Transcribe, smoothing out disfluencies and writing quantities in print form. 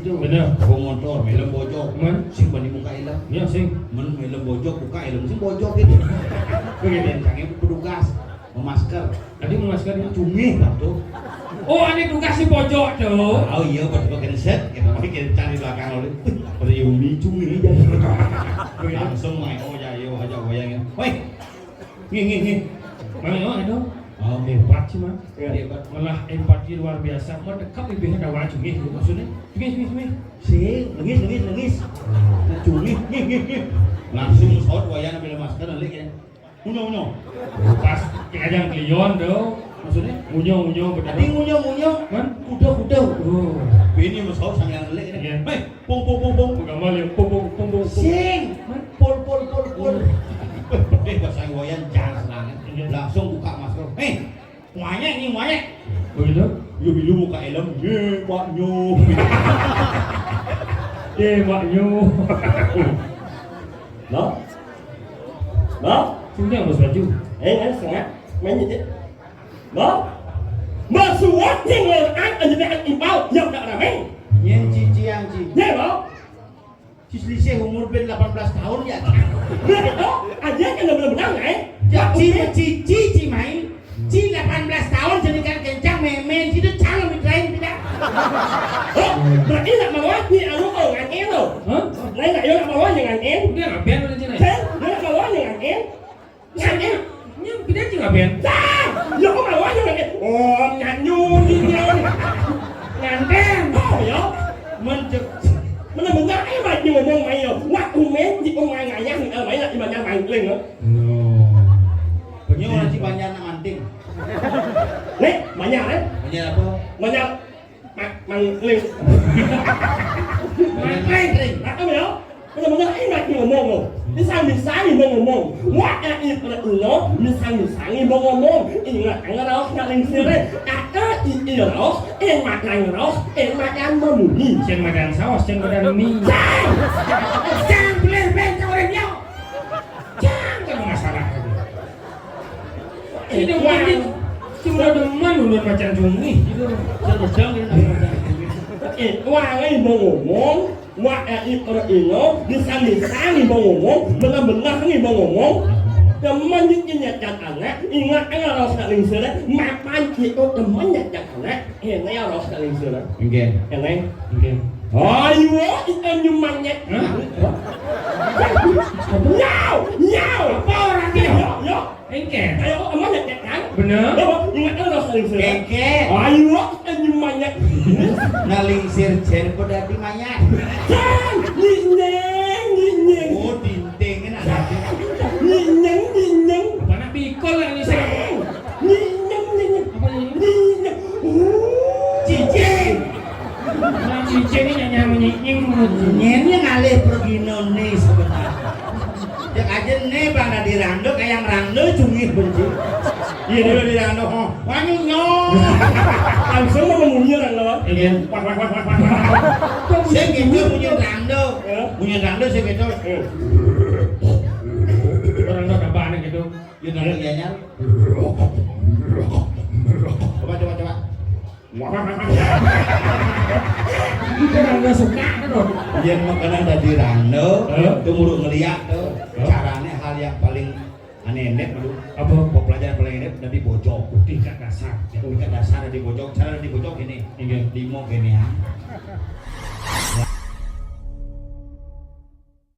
Bener, bawa motor, helm bojok, sing bani muka helm, iya sing, helm bojok, buka helm, sing bojok gitu. Begini, canggih petugas, memasker, tadi memaskernya cumi waktu. Oh, ini tugas si pojok tuh. Oh iya, pakai set, kita pakai cari belakang lalu, pada Yumi cumi aja. Langsung main, oh ya, yo aja goyangin. Woi, nih, mana itu? Oh, hebat sih mah, hebat. Malah empati luar biasa. Mendekat lebih ada wajib gitu maksudnya. Cungih. Si, lengis. Cungih. Langsung saut wayang ambil masker nanti kan. Unyo. Pas kejang klion do. Maksudnya unyo betul. Tadi unyo. Kan? Kuda. Oh. Ini mas saut sang yang lek kan. Hei, pong. Gambar yang pong. Sing. Pol. Bahasa wayang jangan serangan. Langsung buka masker. Wayang. Begitu? Yo bilu buka helm. Waknyo. Waknyo. Đó. Chúng ta một baju. Anh sangat main je. Đó. Masuat yang anh ở đây anh bao nhập đã là mấy. Yang cici. Ya, Bang. Selisih umur ben 18 tahun ya. Itu aja kan belum menang ya. Cici main. Ci 18 tahun jadikan kencang memen itu calon mitrain tidak. Oh, berarti nak bawa ni anu dengan em loh. Hah? Lain nak yo nak bawa dengan em. Dia nak ben mana cina? Dia nak bawa dengan em. Nyanyi. Ni kita juga ben. Dah. Yo kau bawa dengan em. Oh, nyanyi ni dia ni. Nganten. Oh, yo. Mình là một gái mà nhiều mong mày rồi, quát con mét chỉ con ai ngại nhắc thì mấy là chỉ mà nhắc mày lên nữa. Nhiều là chỉ bà nhà nằm ăn tinh. Đấy, bà nhà đấy. Bà nhà là cô. Bà nhà bằng lên. Bằng lên. Đã có hiểu? Mình là một gái mà nhiều mong rồi. Đi sang mình sáng thì mong. Quát ra ít là nó. Đi sang mình sáng thì mong. Ý là ăn ở đó, nhà lên xưa đấy. Ý ở đó, em mặt này ở đó, em mặt ăn mơ mủ đi. Trên mặt đàn sáu, trên mặt đàn mi. Trang bên cho em nhau. Trang cái masalah. Ini wani, cuma demen ulun macam cumi. Itu sedang ini. Wah, ini ngomong, wah itu ini, disani mau ngomong, benar-benar ini mau ngomong. Teman những nhặt anak, ingat cái nào sẽ linh sửa đấy, mà ban chỉ có teman nhặt anak, hiện nay nào sẽ linh sửa đấy. Hiện nay. Ayo, itu nyuman nhặt. Nhau, apa orang dia? Yo, engke. Ayo, teman nhặt anak. Bener. Ingat cái nào sẽ linh sửa. Engke. Ayo, itu nyuman nhặt. Nalingsir jen pada di mayat. Nyeng. Oh, dinting kan ada. Nyeng. Apa nak pikul lah ni saya. Nyeng. Apa ni? Cicing. Nah, cicing ni nyanyi nyengnya ngalih pergi noni sebentar. Dia aja nih bang di rando kayak yang rando cungih benci. Iya dia di rando. Wanyu nyong. Langsung mau munyi rando. Iya. Wah. Saya gitu munyi rando. Munyi rando saya gitu. Orang tua apaan gitu? Dia nanya dianya. Coba. Kita nggak suka tuh. Dia makanan dari rando, tuh muruk ngeliat tuh. Caranya hal yang paling aneh dulu. Apa pelajaran paling aneh dari bojok, tingkat dasar. Tingkat dasar dari bojok, cara dari bojok ini. Limo gini ya.